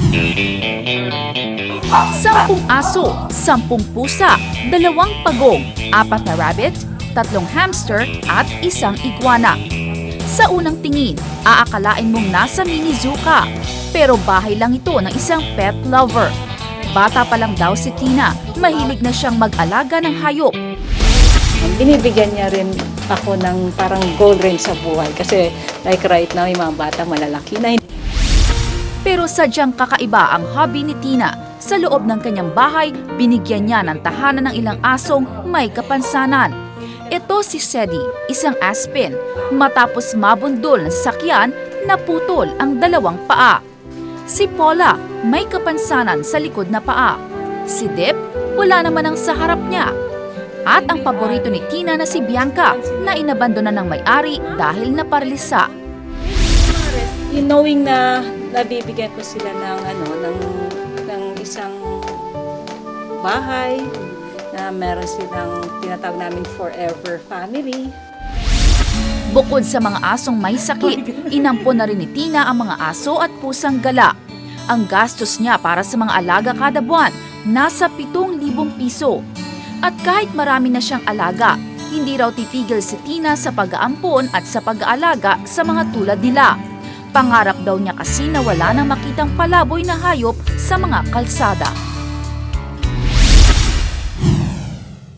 10 aso, 10 pusa, 2 pagong, 4 na rabbit, 3 hamster at 1 iguana. Sa unang tingin, aakalain mong nasa mini zoo ka. Pero bahay lang ito ng isang pet lover. Bata pa lang daw si Tina, mahilig na siyang mag-alaga ng hayop. Binibigyan niya rin ako ng parang goal rin sa buhay. Kasi like right now, yung mga bata malalaki na. Pero sadyang kakaiba ang hobby ni Tina. Sa loob ng kanyang bahay, binigyan niya ng tahanan ng ilang asong may kapansanan. Ito si Sedi, isang aspen. Matapos mabundol ng sasakyan, naputol ang 2 paa. Si Paula, may kapansanan sa likod na paa. Si Dip, wala naman ang sa harap niya. At ang paborito ni Tina na si Bianca, na inabandona ng may-ari dahil naparalisa. Yung knowing na nabibigyan ko sila ng ng isang bahay na meron silang tinatawag namin forever family. Bukod sa mga asong may sakit, inampon na rin ni Tina ang mga aso at pusang gala. Ang gastos niya para sa mga alaga kada buwan, nasa 7,000 piso. At kahit marami na siyang alaga, hindi raw titigil si Tina sa pag-aampon at sa pag-aalaga sa mga tulad nila. Pangarap daw niya kasi na wala nang makitang palaboy na hayop sa mga kalsada.